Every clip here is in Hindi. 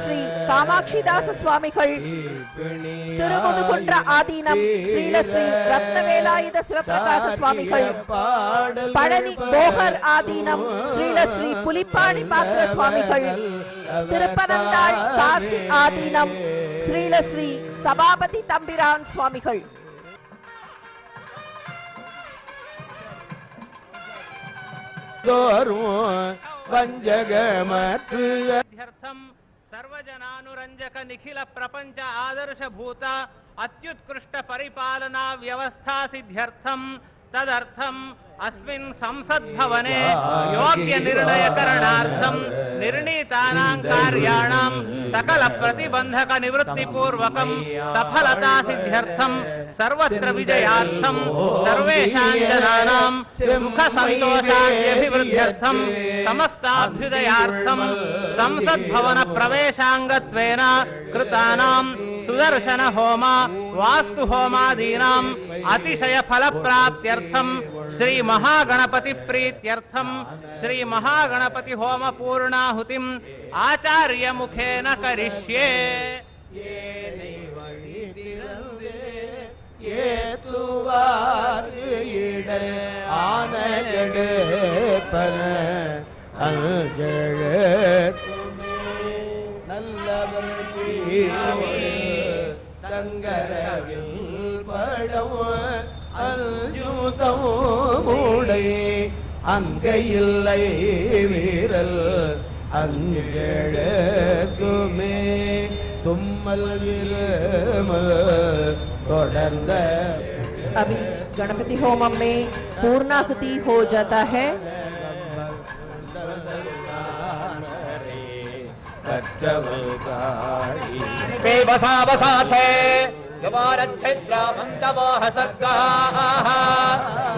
श्री कामाक्षीदास स्वामिகள் திருமுதுகுன்ற ஆதீனம் ஸ்ரீல ஸ்ரீ ரத்னவேலாயுத சிவபிரகாச சுவாமிகள் பழனி போகர் ஆதீனம் ஸ்ரீல ஸ்ரீ புலிப்பாணி பாத்திர சுவாமிகள் திருப்பனந்தாள் காசி ஆதீனம் ஸ்ரீல ஸ்ரீ சபாபதி தம்பிரான் சுவாமிகள் सर्वजनानुरंजक निखिल प्रपंच आदर्श भूत अत्युत्कृष्ट परिपालना व्यवस्था सिद्ध्यर्थम तदर्थम अस्मिन् संसद भवने योग्य निर्णय करणार्थम निर्णीतानां कार्याणां सकल प्रतिबंधक निवृत्ति पूर्वकं सफलता सिद्ध्यर्थम सर्वत्र विजयार्थम सर्वेषां जनानां सुख संतोषाभिवृद्ध्यर्थम समस्ताभ्युदयार्थम संसद भवन प्रवेशांगत्वेन कृतानां सुदर्शन होम वास्तु होमादीनां अतिशय फल प्राप्त्यर्थम श्री महागणपति प्रीत्यर्थम श्री महागणपति होम पूर्णाहुतिम आचार्य मुखेन करिष्ये। ये तुवार इडे आनगड पर अलगड नल्लवरती तंगरविल पडव அல்ஜூதம் மூடை அங்கையில்லை வீரல் அங்கெழுத்துமே தும்மல் இருமல் தொடர்ந்த अभी गणपति होमम में पूर्णाहुति हो जाता है। बसा बसा छे यवारच्छिद्रामन्तवोह सर्गाः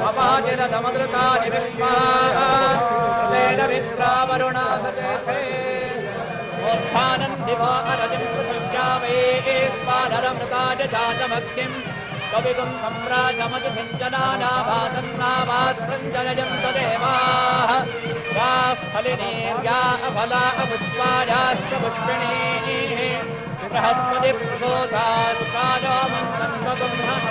अपाजिरतमदृतानि विश्वाः हृदेन विद्रावरुणा सचेछे उत्थानन्दिवो अरजिं पृथिव्यामेश्वानरमृताय जातमग्निं कवितुं सम्राजमधुसिञ्जनानाभासन्नामात्रञ्जनयन्त देवाः याः फलिनीर्या अफला अपुष्पायाश्च पुष्पिणीः बृहस्पति प्रसोदास्कालो मन्त्रन्वगुम्हः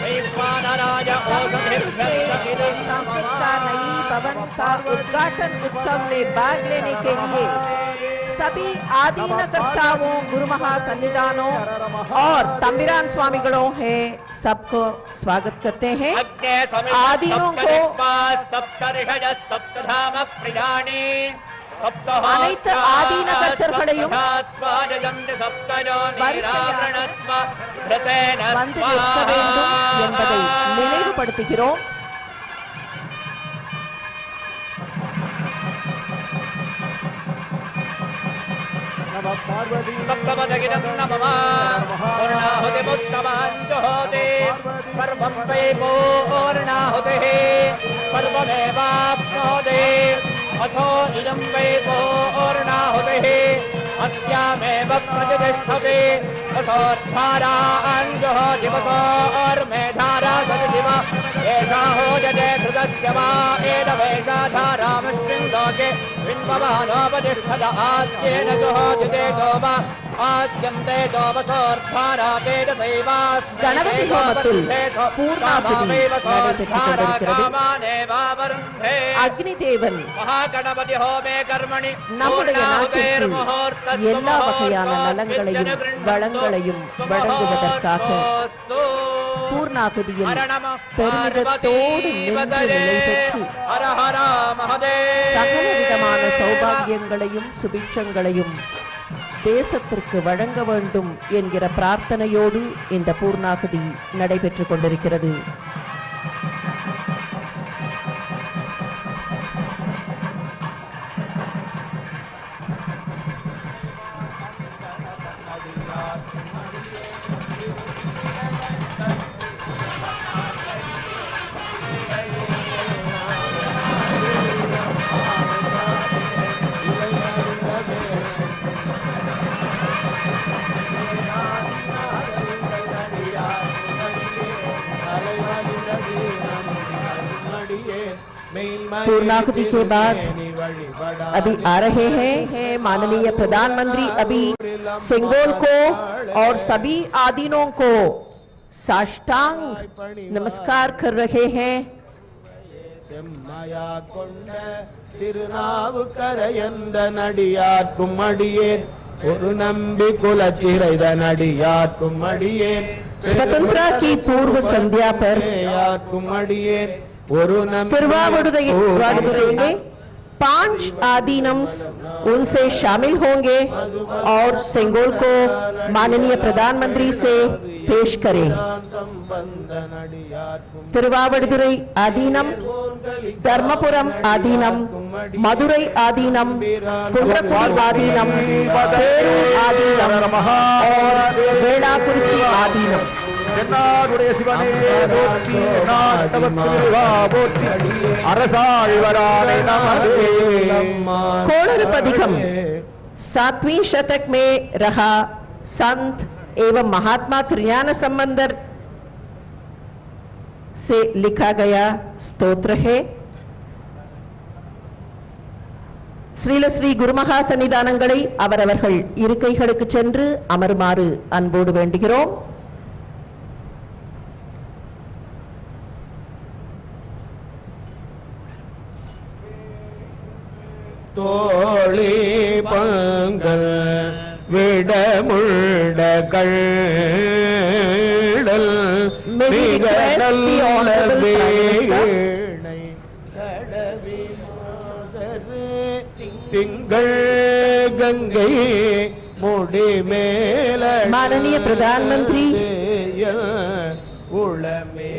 वैश्वानराय ओषधिभ्यश्च सांस्कृतिक नई भवन का उद्घाटन उत्सव में भाग लेने के लिए सभी आदीनकर्ताओं गुरु महासन्निधानों और तंबिरान स्वामिगणों है सबको स्वागत करते हैं। आदीनों को அனைத்து ஆதீன கர்த்தர்களையும் வந்து நிற்க வேண்டும் என்பதை நினைவுபடுத்துகிறோம்। अथो इदं वै पूर्णाहुतिः अस्यामेव प्रतिष्ठते वसोद्धाराञ्जः दिवसोर्मेधारा सदिव एषा होजते कृतस्य वा एदवेषा धारामस्मिन् लोके बिम्बवानोपतिष्ठत आद्येन जुहोजते जोम आद्यन्ते जोवसोर्धारा वेदसैवास्मै गणपति होमத்தில் பூர்ணாहुति कामानेवावरुन्धे அக்னிதேவன் महागणपति होमे कर्मणि நம்முடைய நாட்டிற்கு எல்லா வகையான நலங்களையும் வளங்களையும் வழங்குவதற்காக பூர்ணாகுதியில் பெருமிதத்தோடு நின்று நிலை பெற்று சகல விதமான சௌபாகியங்களையும் சுபிட்சங்களையும் தேசத்திற்கு வழங்க வேண்டும் என்கிற பிரார்த்தனையோடு இந்த பூர்ணாகுதி நடைபெற்றுக் கொண்டிருக்கிறது। पूर्णाहुति के बाद अभी आ रहे हैं माननीय प्रधानमंत्री अभी सेंगोल को और सभी आदीनों को साष्टांग नमस्कार कर रहे हैं। செம்மையா கொண்ட திருநாவுக்கரையந்த நடியார்க்கும் அடியேன் ஒரு நம்பி குலச்சிறைத நடியார்க்கும் அடியேன் स्वतंत्रता की पूर्व संध्या पर யார்க்கும் அடியேன் ஒரு तिरुवावडुरै में 5 आदीनम्स उनसे शामिल होंगे और सेंगोल को माननीय प्रधानमंत्री से पेश करें। तिरुवावडुरै आदीनम, धर्मपुरम आदीनम, मदुरै आदीनम, कुंद्रकुडी आदीनम, पेरूर आदीनम और वेलाकुरिची आदीनम। தென்னாடுடைய சிவனே போற்றி, நாட்டவர்க்கு போற்றி, அரசாழ்வரானே நமதே। कोणरपदिकम 7वीं शतक में रहा संत एवं महात्मा त्रिज्ञान संबंधर से लिखा गया स्तोत्र है। ஸ்ரீல ஸ்ரீ குருமகா சன்னிதானங்களை அவரவர்கள் இருக்கைகளுக்கு சென்று அமருமாறு அன்போடு வேண்டுகிறோம்। தோழி பங்கள் விடமுண்ட கள்ளல் மிக நல்ல வேளை கடவிலோசரு திங்கள் கங்கை முடி மேல माननीय प्रधानमंत्री उड़मे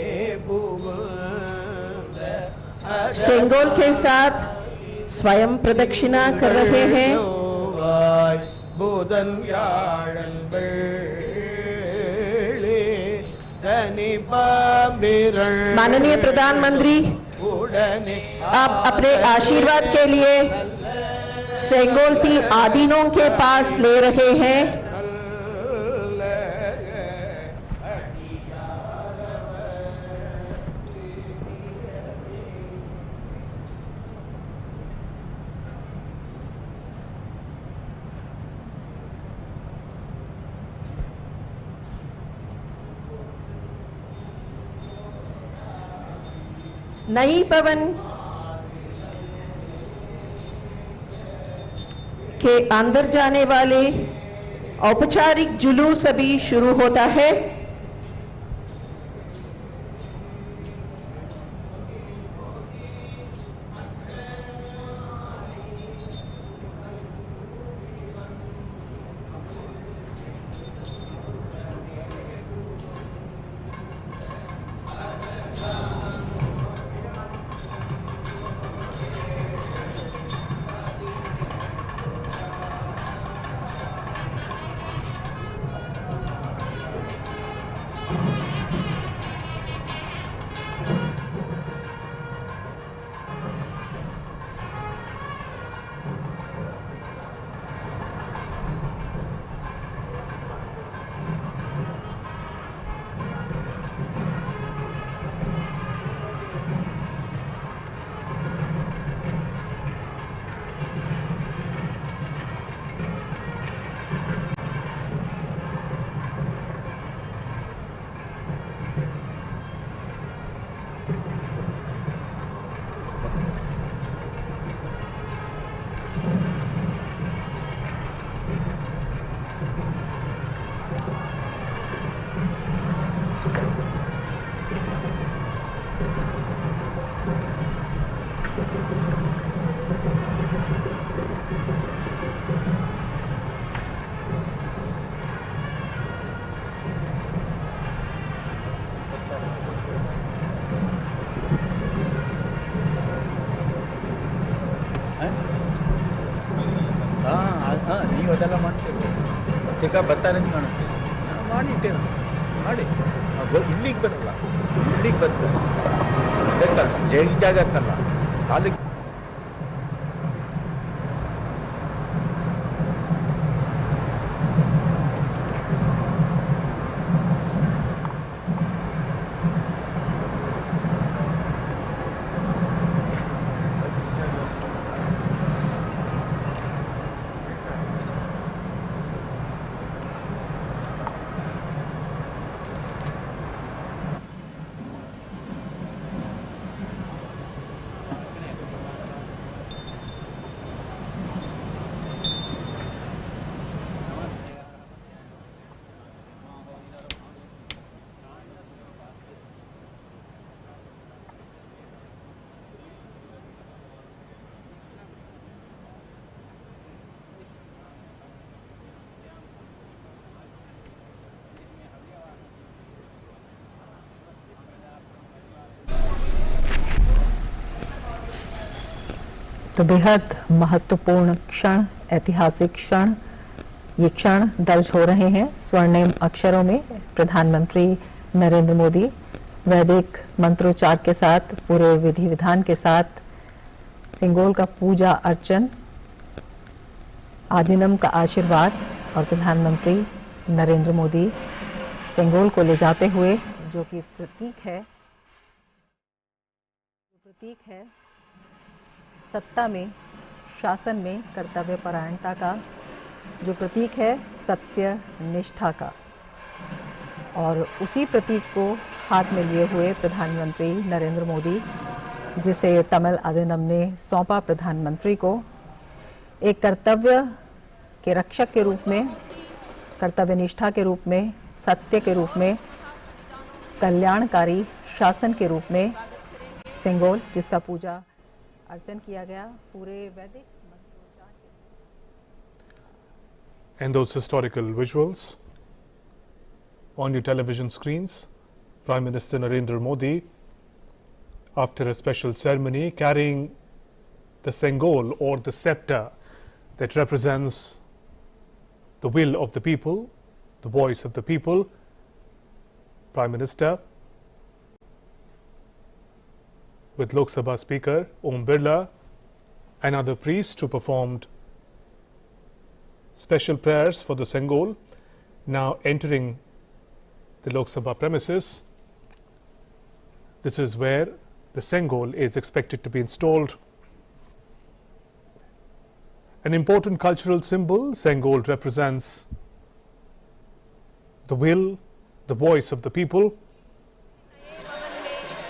सेंगोल के साथ स्वयं प्रदक्षिणा कर रहे हैं। बुधन व्याழன் வெள்ளி சனி பாம்பிரள் माननीय प्रधानमंत्री आप अपने आशीर्वाद के लिए सेंगोल की आदीनों के पास ले रहे हैं। नई भवन के अंदर जाने वाले औपचारिक जुलूस अभी शुरू होता है। ನೀವು ಅದೆಲ್ಲ ಮಾಡ್ತೀವಿ ಈಗ ಬರ್ತಾರೆ ಮಾಡಿಟ್ಟೆ ಮಾಡಿ ಇಲ್ಲಿಗೆ ಬರಲ್ಲ, ಇಲ್ಲಿಗೆ ಬರ್ತಾರೆ ಬೇಕಲ್ಲ, ಜಾಗಕ್ಕಲ್ಲ ಕಾಲಿಗೆ तो बेहद महत्वपूर्ण क्षण, ऐतिहासिक क्षण, ये क्षण दर्ज हो रहे हैं स्वर्णिम अक्षरों में। प्रधानमंत्री नरेंद्र मोदी वैदिक मंत्रोच्चार के साथ, पूरे विधि विधान के साथ सेंगोल का पूजा अर्चन, आदिनम का आशीर्वाद और प्रधानमंत्री नरेंद्र मोदी सेंगोल को ले जाते हुए जो कि प्रतीक है सत्ता में, शासन में कर्तव्य परायणता का, जो प्रतीक है सत्य निष्ठा का, और उसी प्रतीक को हाथ में लिए हुए प्रधानमंत्री नरेंद्र मोदी, जिसे तमिल आदिनम ने सौंपा प्रधानमंत्री को, एक कर्तव्य के रक्षक के रूप में, कर्तव्य निष्ठा के रूप में, सत्य के रूप में, कल्याणकारी शासन के रूप में सेंगोल, जिसका पूजा अर्चन किया गया पूरे वैदिक। And those historical visuals on your television screens, Prime Minister Narendra Modi, after a special ceremony, carrying the Sengol or the scepter that represents the will of the people, the voice of the people. Prime Minister, with Lok Sabha Speaker Om Birla and other priests who performed special prayers for the Sengol, now entering the Lok Sabha premises. This is where the Sengol is expected to be installed. An important cultural symbol, Sengol represents the will, the voice of the people,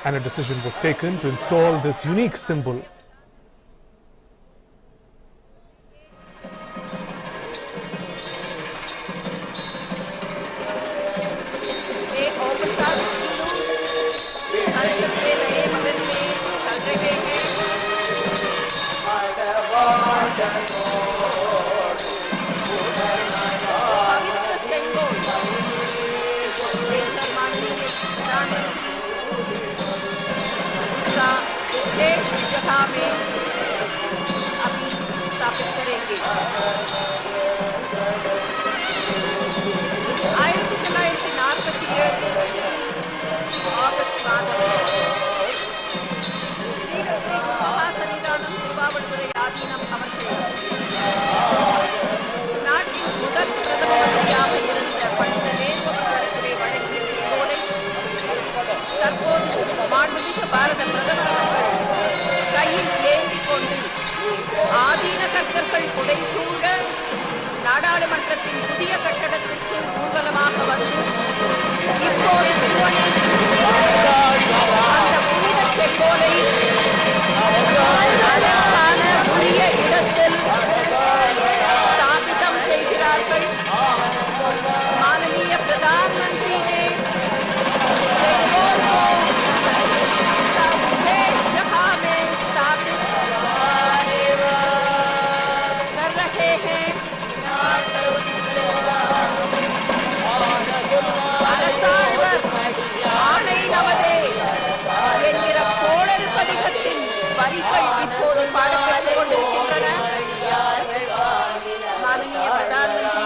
and a decision was taken to install this unique symbol. में अभी स्थापित करेंगे। 1947 ஆகஸ்ட் மாதம் ஸ்ரீ மகாசன்னிதானம் திருவாவடுதுறை ஆதீனம் அவர்கள் நாட்டின் முதல் பிரதம மந்திரியாக இருந்த பண்டித நேரு அவர்களை வழங்கிய செங்கோலை தற்போது மாண்புமிகு பாரத பிரதமர் அவர்கள் கையில் ஏந்திக் கொண்டு ஆதீன கர்த்தர்கள் புடைசூழ நாடாளுமன்றத்தின் புதிய கட்டடத்திற்கு ஊர்வலமாக வந்து இப்போது அந்த புனித செங்கோலை அதற்கான உரிய இடத்தில் ஸ்தாபிதம் செய்கிறார்கள்। माननीय प्रधानमंत्री ने सेंगोल को विशेष जगह में स्थापित कर रहे हैं। அரசாழ்வர் ஆணை நமதே என்கிற கோடல் பதிகத்தின் வரிகள் இப்போது பாடப்பட்டுக் கொண்டிருக்கின்றன। माननीय प्रधानमंत्री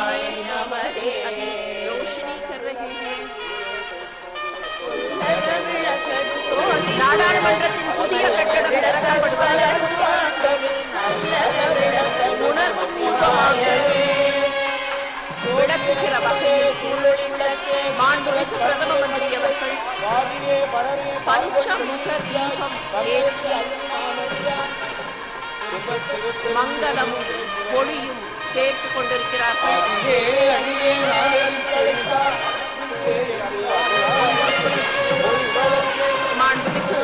ने अभी रोशनी कर रहे हैं। நாடாளுமன்றத்தின் புதிய கட்டடம் திறக்கப்படுவது உணர்வுபூர்வமாக விளக்குகிற வகையில் மாண்புமிகு பிரதம மந்திரி அவர்கள் பஞ்சமுக தீபம் ஏற்றி மங்களமும் ஒளியும் சேர்த்துக் கொண்டிருக்கிறார்கள்। மாண்புமிகு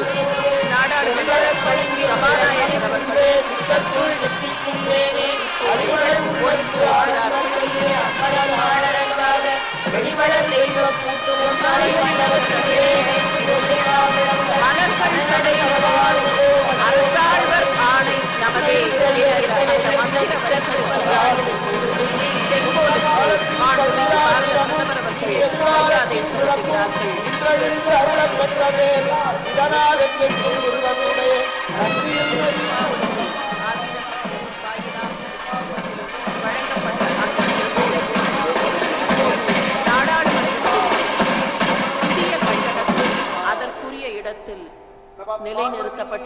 நாடாளுமன்ற சபாநாயகர் அவர்கள் அரசாழ்வர் ஆணை நமதே மரியாதை செலுத்துகிறார்கள்।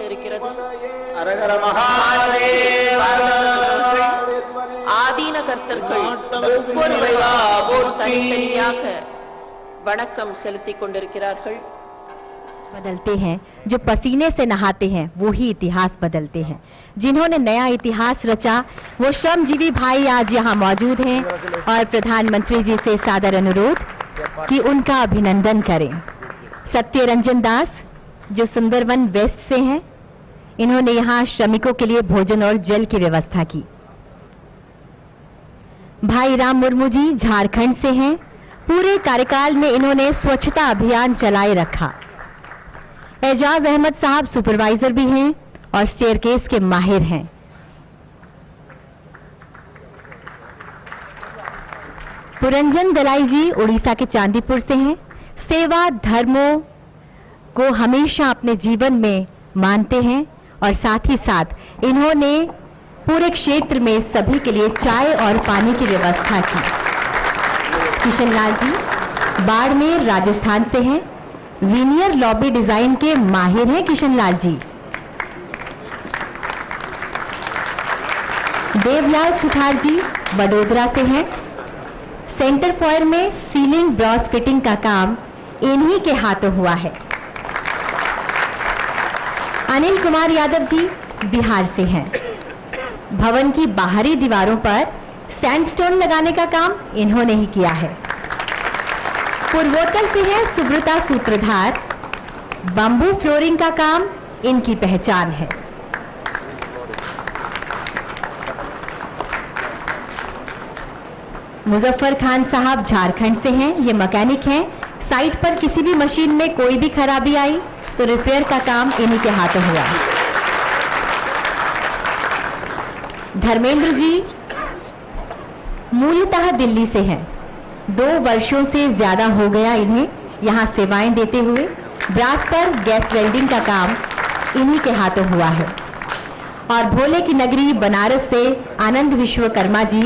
கொண்டிருக்கிறது. அரகர மகாதேவ ஆதீன கர்த்தர்கள் ஒவ்வொருவரும் தனித்தனியாக வணக்கம் செலுத்திக் கொண்டிருக்கிறார்கள். बदलते हैं, जो पसीने से नहाते हैं वो ही इतिहास बदलते हैं. जिन्होंने नया इतिहास रचा वो श्रमजीवी भाई आज यहाँ मौजूद हैं और प्रधानमंत्री जी से सादर अनुरोध कि उनका अभिनंदन करें. सत्य रंजन दास जो सुंदरवन वेस्ट से हैं, इन्होंने यहाँ श्रमिकों के लिए भोजन और जल की व्यवस्था की. भाई राम मुर्मू जी झारखंड से हैं. पूरे कार्यकाल में इन्होंने स्वच्छता अभियान चलाए रखा. एजाज अहमद साहब सुपरवाइजर भी हैं और स्टेयरकेस के माहिर हैं. पुरंजन दलाई जी उड़ीसा के चांदीपुर से हैं. सेवा धर्मों को हमेशा अपने जीवन में मानते हैं और साथ ही साथ इन्होंने पूरे क्षेत्र में सभी के लिए चाय और पानी की व्यवस्था की. किशनलाल जी बाड़मेर राजस्थान से हैं. वीनियर लॉबी डिजाइन के माहिर हैं किशनलाल जी. देवलाल सुथार जी वडोदरा से हैं. सेंटर फॉयर में सीलिंग ब्रॉस फिटिंग का काम इन्हीं के हाथों हुआ है. अनिल कुमार यादव जी बिहार से हैं. भवन की बाहरी दीवारों पर सैंडस्टोन लगाने का काम इन्होंने ही किया है. पूर्वोत्तर से है सुब्रता सूत्रधार. बंबू फ्लोरिंग का काम इनकी पहचान है. मुजफ्फर खान साहब झारखंड से हैं. ये मैकेनिक हैं. साइट पर किसी भी मशीन में कोई भी खराबी आई तो रिपेयर का काम इन्हीं के हाथों हुआ. धर्मेंद्र जी मूलतः दिल्ली से हैं. 2 वर्षों से ज्यादा हो गया इन्हें यहाँ सेवाएं देते हुए. ब्रास पर गैस वेल्डिंग का काम इन्हीं के हाथों हुआ है. और भोले की नगरी बनारस से आनंद विश्वकर्मा जी,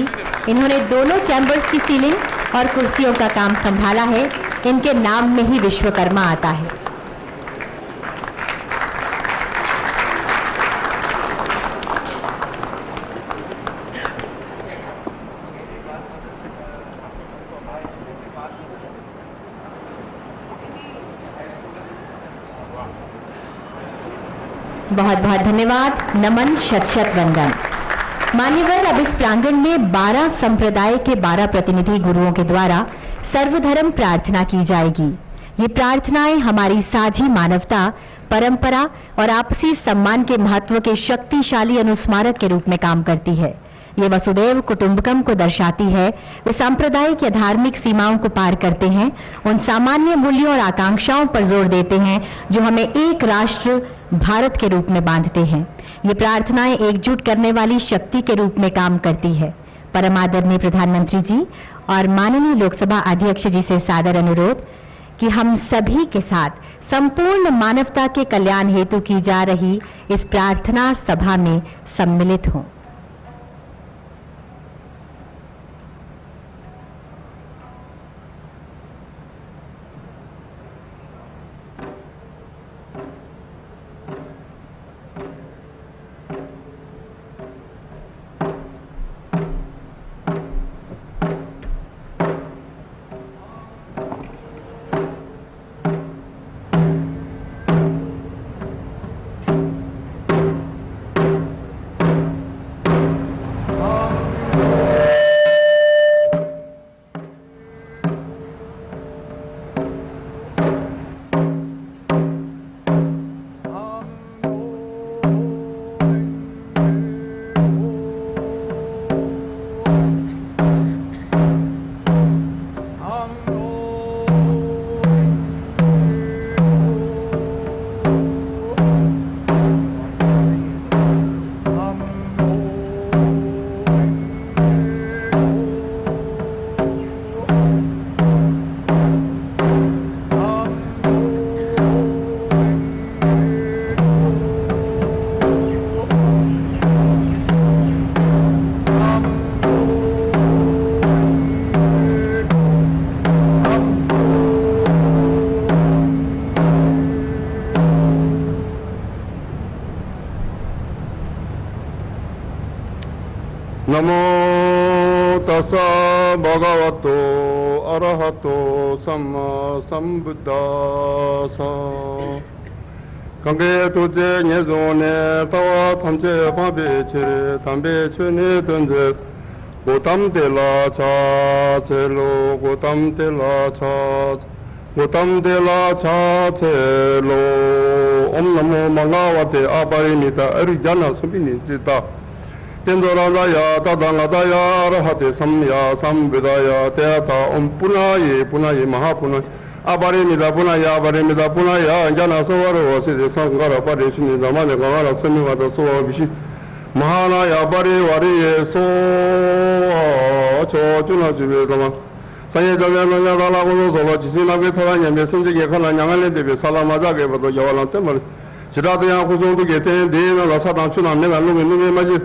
इन्होंने दोनों चैम्बर्स की सीलिंग और कुर्सियों का काम संभाला है. इनके नाम में ही विश्वकर्मा आता है. बहुत बहुत धन्यवाद. नमन, शत शत वंदन. मान्यवर, अब इस प्रांगण में 12 संप्रदाय के 12 प्रतिनिधि गुरुओं के द्वारा सर्वधर्म प्रार्थना की जाएगी. ये प्रार्थनाएं हमारी साझी मानवता, परंपरा और आपसी सम्मान के महत्व के शक्तिशाली अनुस्मारक के रूप में काम करती है. ये वसुदैव कुटुंबकम को दर्शाती है. वे सांप्रदायिक या धार्मिक सीमाओं को पार करते हैं, उन सामान्य मूल्यों और आकांक्षाओं पर जोर देते हैं जो हमें एक राष्ट्र भारत के रूप में बांधते हैं. ये प्रार्थनाएं एकजुट करने वाली शक्ति के रूप में काम करती है. परम आदरणीय प्रधानमंत्री जी और माननीय लोकसभा अध्यक्ष जी से सादर अनुरोध कि हम सभी के साथ संपूर्ण मानवता के कल्याण हेतु की जा रही इस प्रार्थना सभा में सम्मिलित हों. तस्सा भगवतो अरहतो सम्मा संबुद्धासा कंगे तुझे न्यजोने तवा थमचे पाबे छेरे तंबे छने तंजे गोतम तेला चा चेलो गोतम तेला चा चेलो ओम नमो मंगलावते अपरिमिता अरिजन सुबिनिचिता तेंजोराया तदांगादाया अरहते सम्या संविदाया तेता ओम पुनाये महापुनाय अपरिमिता पुनाया जना सोवरो वसिदे संगार परिशिनि दमाने गवारा समिवाद सोविशि महानाया परिवारिये सो चोचुना जि베दमा 상해 전에는 나라고 소소 지신하게 타다냐 메신저게 하나 양안에 대비 살아마자게 봐도 여와란 때문에 지라도야 구성도 게테 내는 라사당 추나 내가 놈이 맞지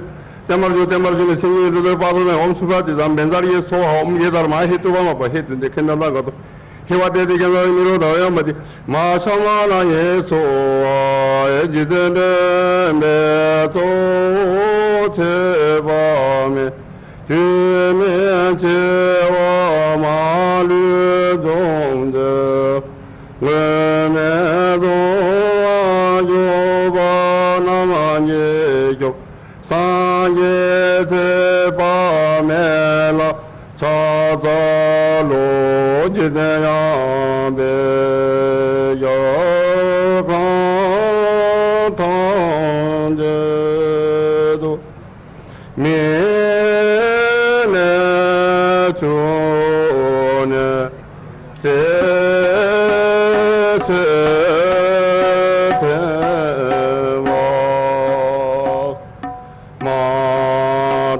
때마르주는 생일들 받으면 엄수바디 담 벤다리에 소하 엄게달 많이 했더만 봐 했는데 kendal라가도 해와대되게 의미로 넣어야 뭐지 마샤마나 예소 에지데네 메토 제바메 드메제와 마르 종제 외메도 아조바나마예교 사예제바메라 자자로 지대야베 여간탄제도 미네주네 제세대와 마투모게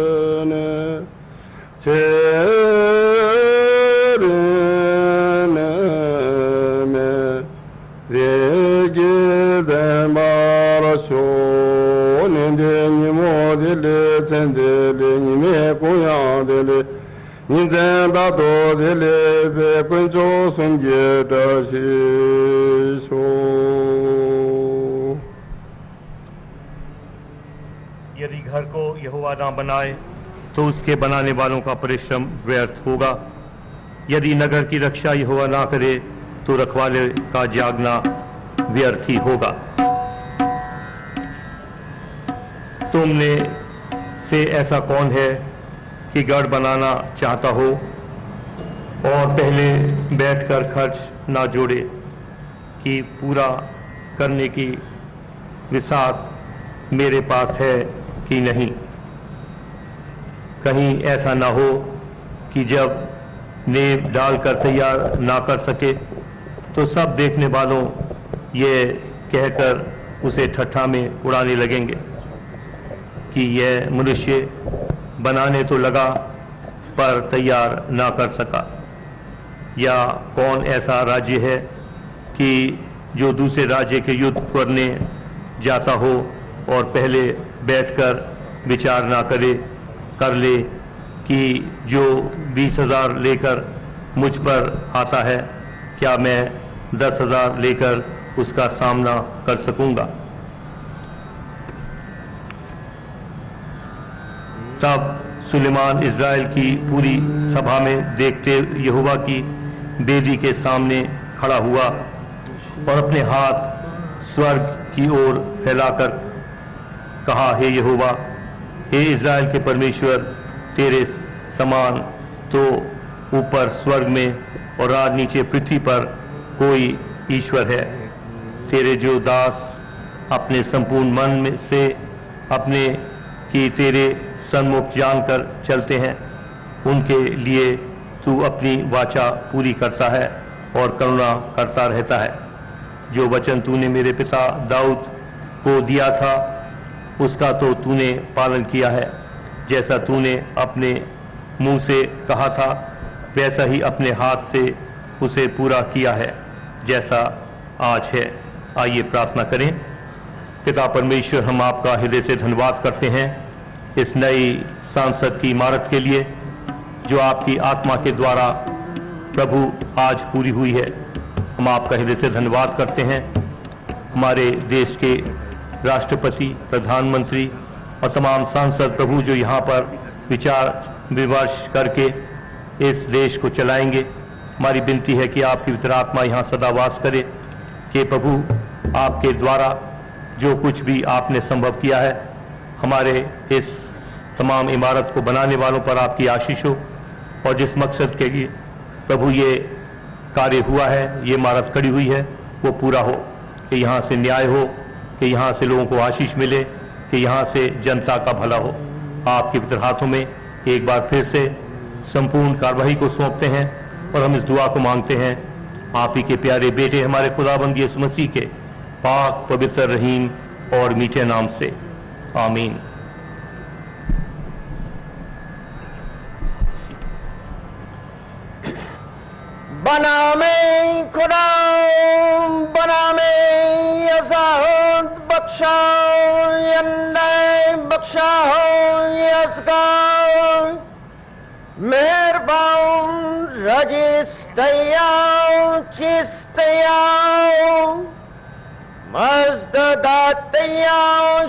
그박예네 제르네메 레기데마라쇼는데 니모딜레 젠델레 니메 고야델레 인젠다도딜레 베군조 숨게다시소 यदि घर को यहोवा ना बनाए तो उसके बनाने वालों का परिश्रम व्यर्थ होगा। यदि नगर की रक्षा यहोवा ना करे तो रखवाले का जागना व्यर्थ ही होगा। तुमने से ऐसा कौन है कि गढ़ बनाना चाहता हो और पहले बैठकर खर्च ना जोड़े कि पूरा करने की विसात मेरे पास है कि नहीं। कहीं ऐसा ना हो कि जब नींव डालकर तैयार ना कर सके तो सब देखने वालों ये कहकर उसे ठट्ठा में उड़ाने लगेंगे कि यह मनुष्य बनाने तो लगा पर तैयार ना कर सका। या कौन ऐसा राज्य है कि जो दूसरे राज्य के युद्ध करने जाता हो और पहले बैठकर विचार ना कर ले कि जो 20,000 लेकर मुझ पर आता है क्या मैं 10,000 लेकर उसका सामना कर सकूंगा। तब सुलेमान इज़राइल की पूरी सभा में देखते यहोवा की बेदी के सामने खड़ा हुआ और अपने हाथ स्वर्ग की ओर फैलाकर कहा, हे यहोवा, हे इज़राइल के परमेश्वर, तेरे समान तो ऊपर स्वर्ग में और आज नीचे पृथ्वी पर कोई ईश्वर है। तेरे जो दास अपने संपूर्ण मन में से अपने कि तेरे सन्मुख जानकर चलते हैं, उनके लिए तू अपनी वाचा पूरी करता है और करुणा करता रहता है। जो वचन तूने मेरे पिता दाऊद को दिया था उसका तो तूने पालन किया है। जैसा तूने अपने मुंह से कहा था वैसा ही अपने हाथ से उसे पूरा किया है जैसा आज है। आइए प्रार्थना करें। पिता परमेश्वर, हम आपका हृदय से धन्यवाद करते हैं इस नई सांसद की इमारत के लिए जो आपकी आत्मा के द्वारा प्रभु आज पूरी हुई है। हम आपका हृदय से धन्यवाद करते हैं। हमारे देश के राष्ट्रपति, प्रधानमंत्री और तमाम सांसद प्रभु जो यहाँ पर विचार विमर्श करके इस देश को चलाएंगे, हमारी विनती है कि आपकी पवित्र आत्मा यहाँ सदा वास करे, कि प्रभु आपके द्वारा जो कुछ भी आपने संभव किया है, हमारे इस तमाम इमारत को बनाने वालों पर आपकी आशीष हो, और जिस मकसद के लिए प्रभु ये कार्य हुआ है, ये इमारत खड़ी हुई है, वो पूरा हो, कि यहाँ से न्याय हो, कि यहाँ से लोगों को आशीष मिले, कि यहाँ से जनता का भला हो। आपके पवित्र हाथों में एक बार फिर से संपूर्ण कार्यवाही को सौंपते हैं और हम इस दुआ को मांगते हैं आप ही के प्यारे बेटे हमारे खुदाबंद यीशु मसीह के पाक, पवित्र, रहीम और मीठे नाम से, आमीन। बना में खुदा, बना में यज़ाद बख्शा, यन्ने बख्शा यज़गा, मेहरबान रजिस्तया चिस्तया, मज़दातया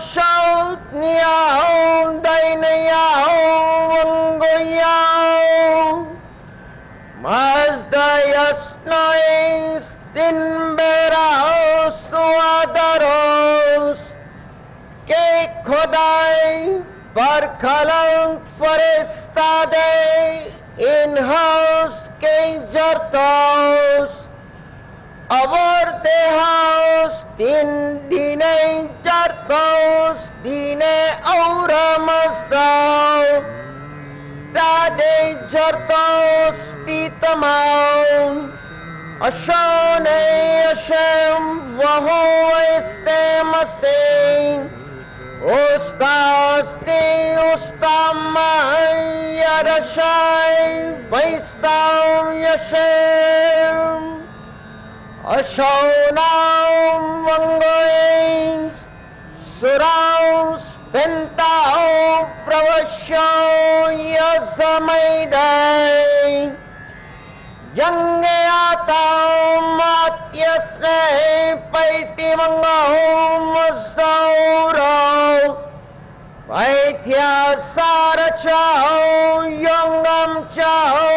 शौतनिया दैनया वंगोया, Mazdayasnois din beraos nuadaros, ke khodai barkhalang faristade in-house ke jartos, awar dehaos din dine jartos dine aura mazdao, Tade jartos pitamau, Ashone Hashem vaho estemaste, Ustaste ustamai yarashai vaistam Yashem, Ashonam vangois, Suraus pentao fravasho yazamaidai, Yange atao matyasne paiti mangao mazdauro, Paitya sarachao yongam chao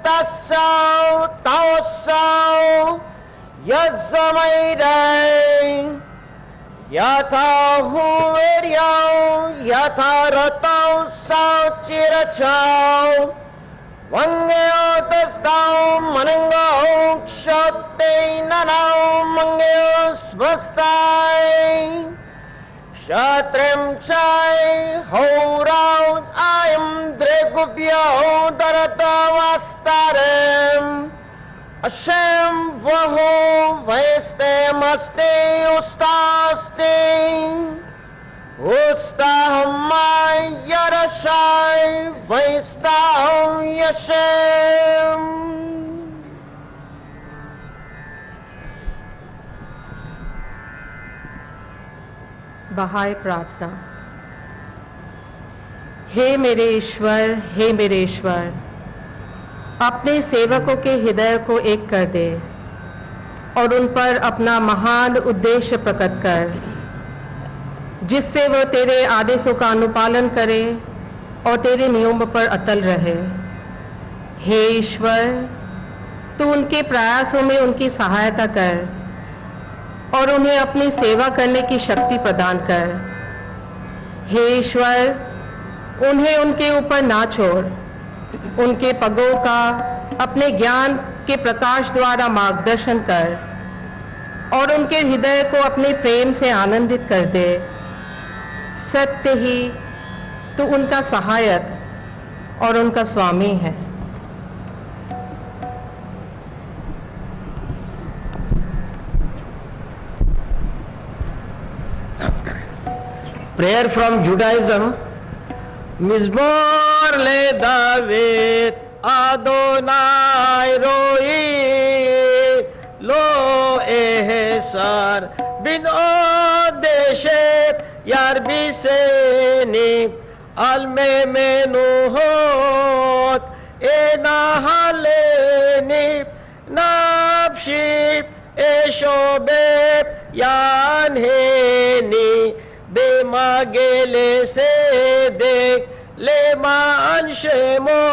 tasao taosao yazamaidai, Yatha huveryao, yatha ratao sao chirachao, Vangeo tasdao manangao kshote nanao mangeo svastai, Shatrim chai horao ayam dregubyo daratavastarem, Hashem vaho vaiste maste ustaste, Ustahamai yarashai vaistaham Yashem. बहाय प्रार्थना। हे मेरे ईश्वर, हे मेरे ईश्वर, अपने सेवकों के हृदय को एक कर दे और उन पर अपना महान उद्देश्य प्रकट कर, जिससे वह तेरे आदेशों का अनुपालन करे और तेरे नियम पर अटल रहे। हे ईश्वर, तू उनके प्रयासों में उनकी सहायता कर और उन्हें अपनी सेवा करने की शक्ति प्रदान कर। हे ईश्वर, उन्हें उनके ऊपर ना छोड़, उनके पगों का अपने ज्ञान के प्रकाश द्वारा मार्गदर्शन कर और उनके हृदय को अपने प्रेम से आनंदित कर दे। सत्य ही तू उनका सहायक और उनका स्वामी है। Prayer from Judaism. Mizmor le David Adonai roi lo ehsar bin odeshet yar biseni al memenuhot ena haleni nafshi eshobeb yanheni bema gele sedek lema anshemo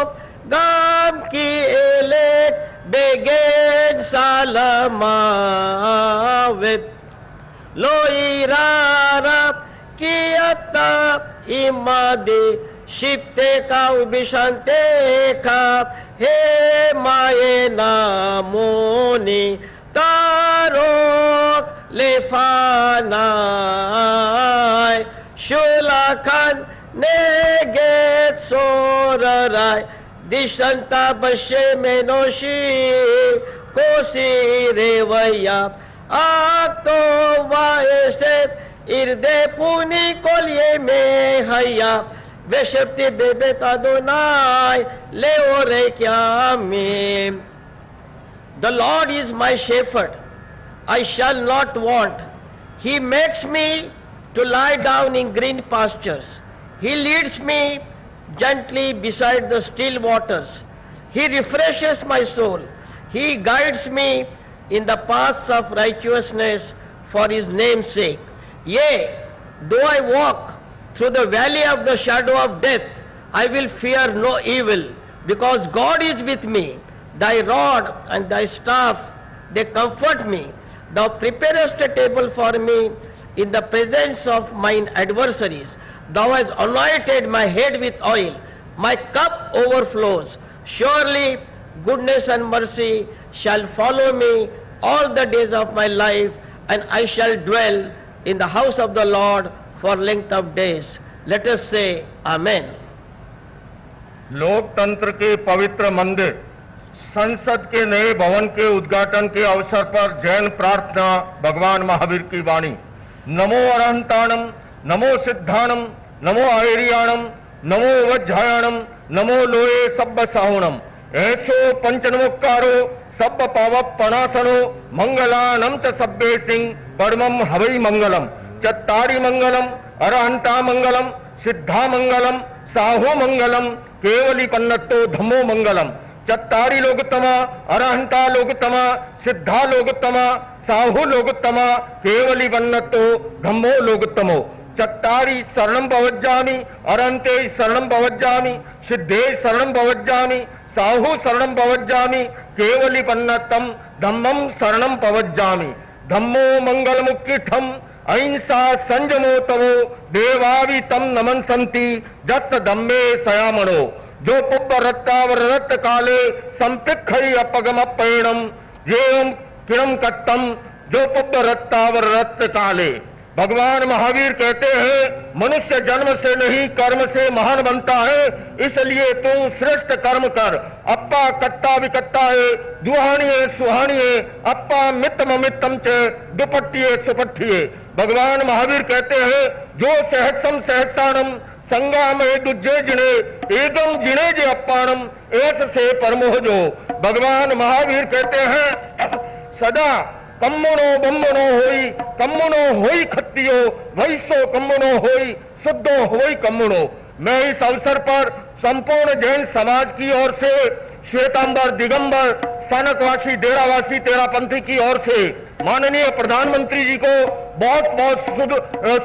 gam ki elek beged salamavet lo irarab ki atta imade shipte ka ubishante ka he maye namoni tarok lefanai shulakan neget sorarai dishanta bashe menoshi kosi revaya akto vaeset irde puni kolye me haya veshapti bebet adonai leore kyamim. The Lord is my shepherd, I shall not want. He makes me to lie down in green pastures. He leads me gently beside the still waters. He refreshes my soul. He guides me in the paths of righteousness for his name's sake. Yea, though I walk through the valley of the shadow of death, I will fear no evil, because God is with me. Thy rod and thy staff, they comfort me. Thou preparest a table for me in the presence of mine adversaries. Thou hast anointed my head with oil. My cup overflows. Surely goodness and mercy shall follow me all the days of my life, and I shall dwell in the house of the Lord for length of days. Let us say Amen. लोकतंत्र के पवित्र मंदिर संसद के नए भवन के उद्घाटन के अवसर पर जैन प्रार्थना भगवान महावीर की वाणी। नमो अरहंताणम, नमो सिद्धाणम, नमो आयरियाणम, नमो वज्जायाणम, नमो लोये सब्ब साहुणम। ऐसो पंचनमुक्कारो सब्ब पावप पणासनो मंगलानम च सब्बे सिंह परमम हवै मंगलम। चत्तारि मंगलम, अरहंता मंगलम, सिद्धा मंगलम, साहु मंगलम, केवली पन्नट्टो धम्मो मंगलम। चत्तारि लोकतमा, अरहंता लोकतमा, सिद्धा लोकतमा, साहु लोकतमा, केवली पन्नट्टो धम्मो लोकतमो। चत्तारि शरणं भवज्जामि, अरहंते शरणं भवज्जामि, सिद्धे शरणं भवज्जामि, साहु शरणं भवज्जामि, केवली पन्नट्टम धम्मं शरणं भवज्जामि। धम्मो मंगलमुक्कीठम अहिंसा संयमो तवो देवावि तम नमन संति जस धम्मे सयामणो। जो पुब्ब रत्तावरत काले संपिक्षै अपगम पैणम जेम किणम कट्टम जो पुब्ब रत्तावरत काले। भगवान महावीर कहते हैं मनुष्य जन्म से नहीं कर्म से महान बनता है, इसलिए तू श्रेष्ठ कर्म कर। अप्पा कट्टा विकट्टा है, दुहानिये सुहानिये, अप्पा मित्तम मित्तम च दुपट्टिये सुपट्टिये। भगवान महावीर कहते हैं जो सहस्रम सहस्रानम संगामय दुज्जे जिने एगम जिने जे अप्पानम ऐस से परमोह जो। भगवान महावीर कहते हैं सदा कम्मनो बम्मनो होई खत्तियो वैसो कम्मनो होई शुद्धो होई कम्मनो। मैं इस अवसर पर संपूर्ण जैन समाज की ओर से, श्वेतांबर दिगंबर स्थानकवासी डेरावासी तेरापंथी की ओर से माननीय प्रधानमंत्री जी को बहुत बहुत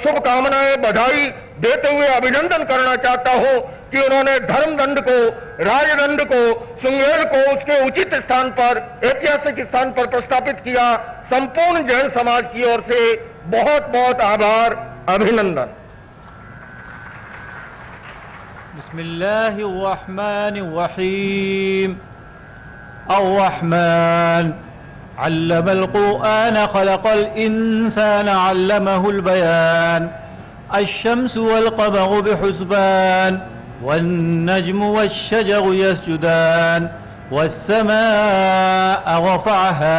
शुभकामनाएं बधाई देते हुए अभिनंदन करना चाहता हूं कि उन्होंने धर्म दंड को, राजदंड को, सुंगेल को उसके उचित स्थान पर, ऐतिहासिक स्थान पर प्रस्थापित किया। संपूर्ण जैन समाज की ओर से बहुत बहुत आभार, अभिनंदन। बिस्मिल्लाहिर्रहमानिर्रहीम। अर्रहमान अल्लमल कुरआन खलक़ल इंसान अल्लमहुल बयान। अश्शम्सु वल क़मरु बिहुस्बान वन्नज्मु वश्शजरु यस्जुदान वस्समाअ रफ़अहा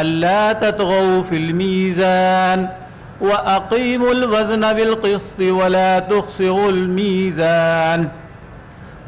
अल्ला ततग़ौ फ़िल मीज़ान वअक़ीमुल वज़न बिल क़िस्ति वला तुख़सिरुल मीज़ान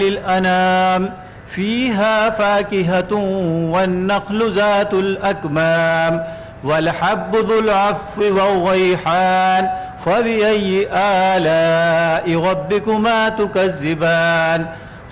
लिल अनाम फ़ीहा फ़ाकिहतुन वन्नख़्लु ज़ातुल अकमाम वलहब्बु ज़ुल अफ़्फ़ि वर्रैहान फ़बिअय्यि आलाइ रब्बिकुमा तुकज़्ज़िबान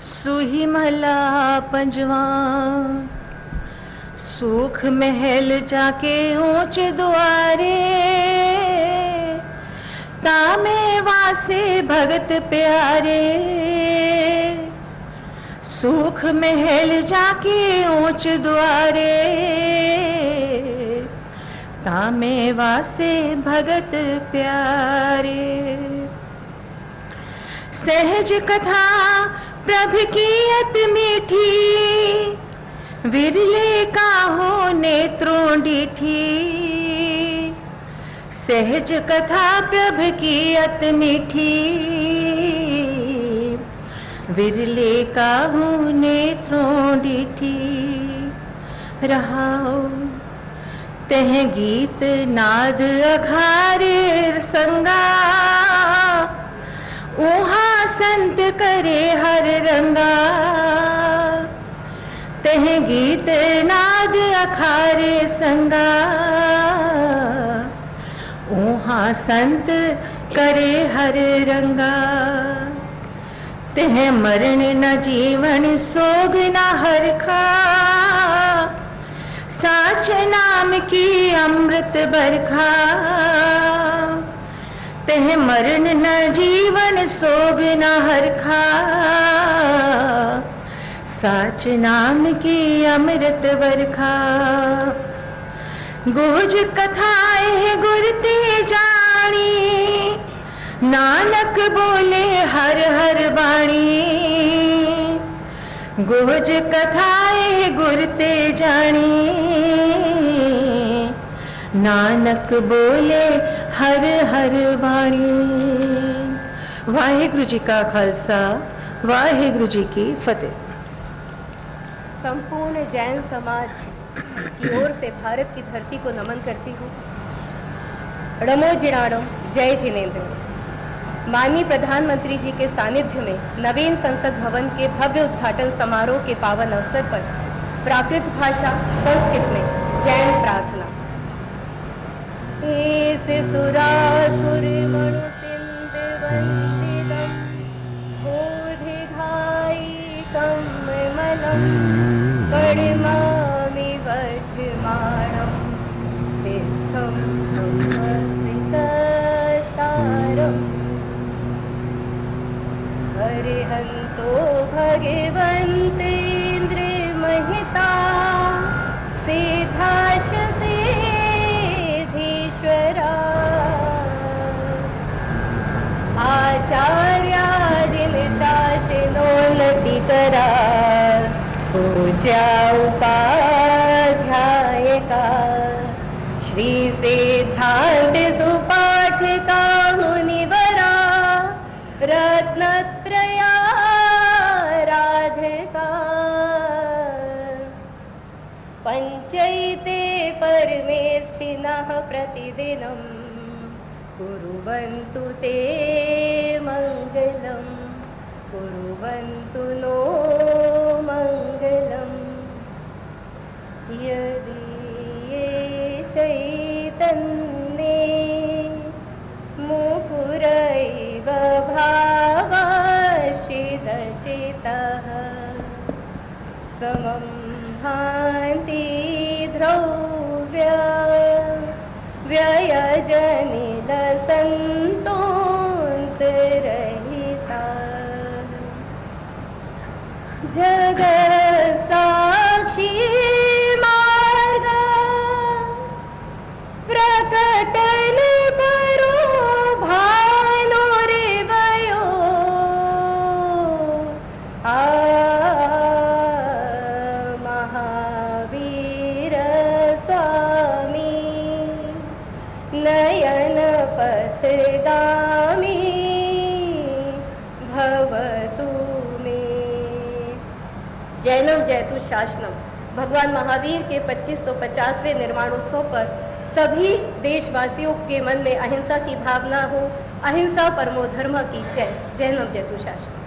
सुही महला पंजवा सुख महल जाके ऊंचे द्वारे तामे वासे भगत प्यारे सुख महल जाके ऊंच द्वारे तामे वासे भगत प्यारे सहज कथा प्रभ की अति मीठी विरले काहो नेत्रों डीठी सहज कथा प्रभ की अति मीठी विरले काहो नेत्रों डीठी रहाओ तह गीत नाद अघारे संगा ऊहा संत करे हर रंगा तह गीत नाद अखारे संगा ऊहा संत करे हर रंगा तह मरण न जीवन सोग न हरखा साच नाम की अमृत बरखा तह मरण न जीवन सोग न हरखा साच नाम की अमृत बरखा गुज कथाएं गुरते जानी नानक बोले हर हर बाणी गुज कथाएं गुरते जानी नानक बोले हर हर बाणी वाहिगुरु जी का खालसा वाहिगुरु जी की फतेह। संपूर्ण जैन समाज की ओर से भारत की धरती को नमन करती हूँ। णमो जिणाणम जय जिनेन्द्र। माननीय प्रधानमंत्री जी के सानिध्य में नवीन संसद भवन के भव्य उद्घाटन समारोह के पावन अवसर पर प्राकृत भाषा संस्कृत में जैन प्रार्थना। एस सुरासुर मणु सिंध वंदितम बोधिघाई कमलम कड़मामि वर्धमानम तीर्थम तारम हरिहंतो भगवन्तेन्द्र महिता सिद्धाश सिद्धीश्वरा आचार्यादिन शासनोन्नतिकरा पूज्या उपाध्यायका श्री सिद्धांत सुपाठिका मुनिवरा रत्नत्रया राधिका पंचैते परमेष्ठिनः प्रतिदिनं कुर्वन्तु ते मङ्गलं कुर्वन्तु नो मङ्गलम् यदि ये चैतन्ये मुकुरैव समं भान्ति द्रव्य व्ययजनिलसन्तोऽन्तरहिता जगत्साक्षी मार्ग प्रकटन परो भानुर्वयो महावीर स्वामी नयन पथगामी भवतु मे। जैनम जयतु शासनम भगवान महावीर के 2550वें निर्माणोत्सव पर सभी देशवासियों के मन में अहिंसा की भावना हो। अहिंसा परमो धर्म की जय। जैनम जयतु शासनम।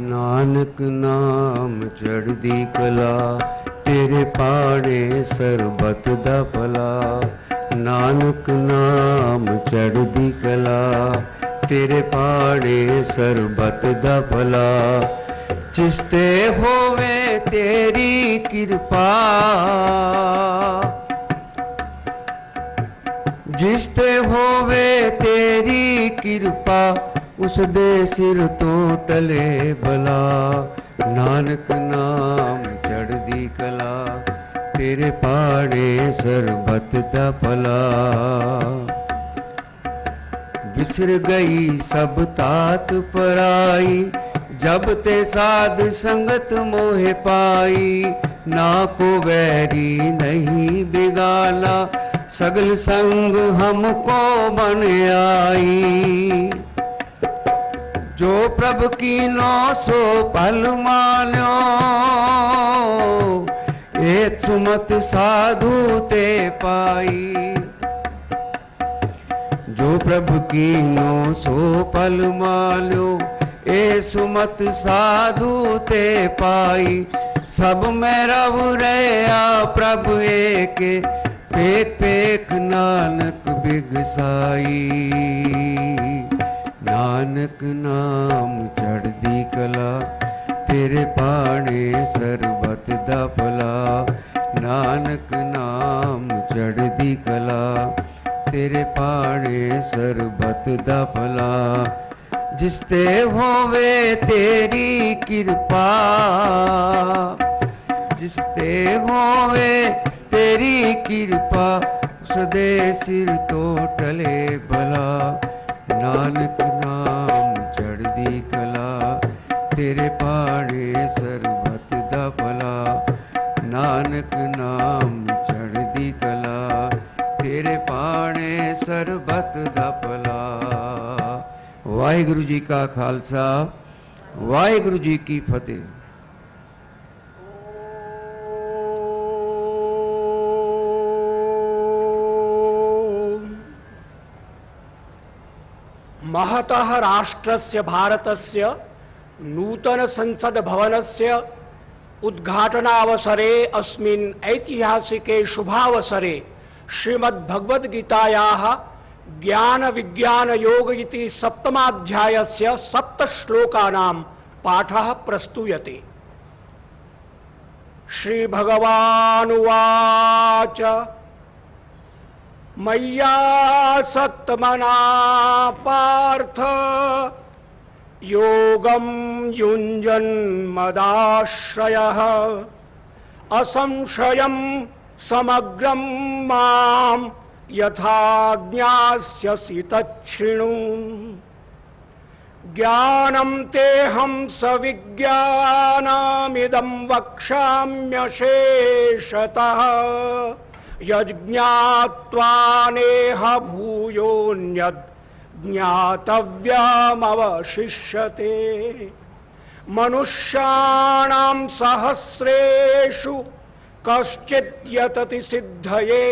नानक नाम चढ़दी कला तेरे पाड़े सरबत दा भला। नानक नाम चढ़दी कला तेरे पाड़े सरबत दा भला। जिसते होवे तेरी कृपा जिसते होवे तेरी कृपा उस दे सिर तो टले भला। नानक नाम चढ़दी कला तेरे पाड़े सरबत दा भला। बिसर गई सब तात पराई जब ते साध संगत मोहे पाई। ना को वैरी नहीं बिगाना सगल संग हमको बन आई। जो प्रभु की 900 पल मान्यो एक सुमत साधु ते पाई। जो प्रभु की 900 पल मान्यो ए सुमत साधु ते पाई। सब में रव रहा प्रभु एक पेक पेक नानक बिगसाई। नानक नाम चढ़दी कला तेरे पाड़े सरबत दा भला। नानक नाम चढ़दी कला तेरे पाड़े सरबत दा भला। जिसते होवे तेरी कृपा जिसते होवे तेरी कृपा सदे सिर तो टले भला। नानक नाम चढ़दी कला तेरे पाड़े सरबत दा भला। नानक नाम चढ़दी कला तेरे पाड़े सरबत दा भला। वाहिगुरु जी का खालसा वाहिगुरु जी की फतेह। महतः राष्ट्रस्य भारतस्य नूतन संसद भवनस्य उद्घाटनावसरे अस्मिन् ऐतिहासिके शुभावसरे श्रीमद्भगवद्गीतायाः ज्ञान विज्ञान योग इति सप्तमाध्यायस्य 7 श्लोकानां पाठः प्रस्तूयते। श्री भगवानुवाच मय्यासक्तमना पार्थ योगं युञ्जन्मदाश्रयः असंशयं समग्रं मां यथा ज्ञास्यसि तच्छृणु। ज्ञानं तेऽहं सविज्ञानमिदं वक्ष्याम्यशेषतः यज्ञात्वा नेह भूयोऽन्यद् ज्ञातव्यमवशिष्यते। मनुष्याणां सहस्रेषु कश्चित् यतति सिद्धये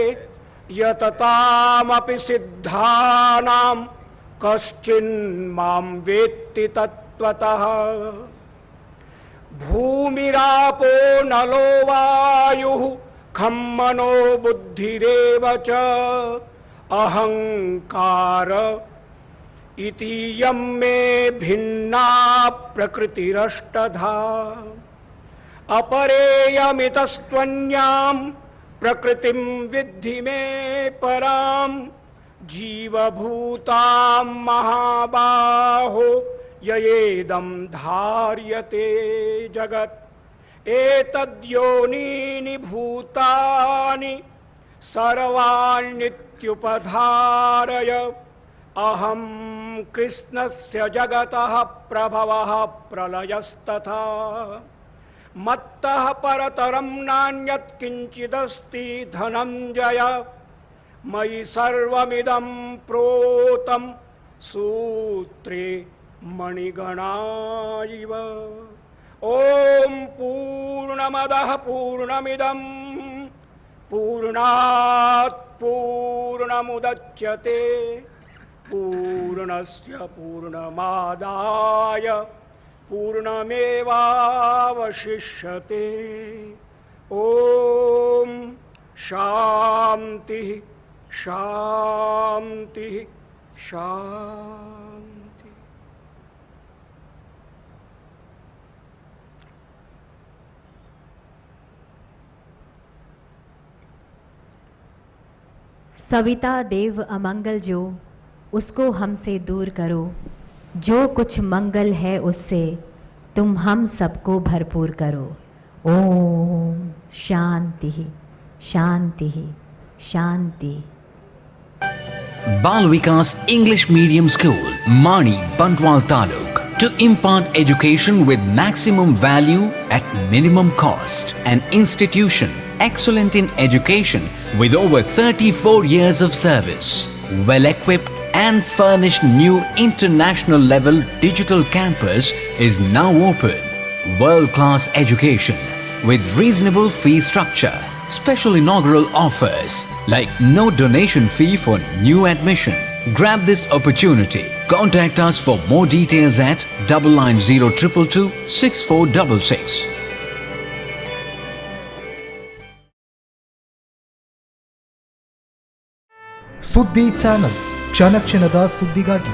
यततामपि सिद्धानां कश्चिन्मां वेत्ति तत्त्वतः। भूमिरापो नलो वायुः खं मनो बुद्धिरेव च अहंकार इतीयं मे भिन्ना प्रकृतिरष्टधा अपरेयमितस्त्वन्यां प्रकृतिं विद्धि मे परां जीवभूतां महाबाहो ययेदं धार्यते जगत् एतद्योनीनि भूतानि सर्वाण्नित्युपधारय अहं कृष्णस्य जगतः प्रभवः प्रलयस्तथा मत्तः परतरं नान्यत् किञ्चिदस्ति धनञ्जय मयि सर्वमिदं प्रोतं सूत्रे मणिगणा इव ॐ पूर्णमदः पूर्णमिदं पूर्णात् पूर्णमुदच्यते पूर्णस्य पूर्णमादाय पूर्णमेवावशिष्यते ॐ शान्तिः शान्तिः शान्तिः। सविता देव अमंगल जो उसको हमसे दूर करो, जो कुछ मंगल है उससे तुम हम सबको भरपूर करो। ओम शांति शांति शांति। Bal Vikas English Medium School, Mani, Bantwal Taluk, to impart education with maximum value at minimum cost. An institution excellent in education with over 34 years of service. Well equipped and furnished new international level digital campus is now open. World class education with reasonable fee structure. Special inaugural offers like no donation fee for new admission. Grab this opportunity. Contact us for more details at 990222 6466. ಸುದ್ದಿ ಚಾನಲ್ ಕ್ಷಣ ಕ್ಷಣದ ಸುದ್ದಿಗಾಗಿ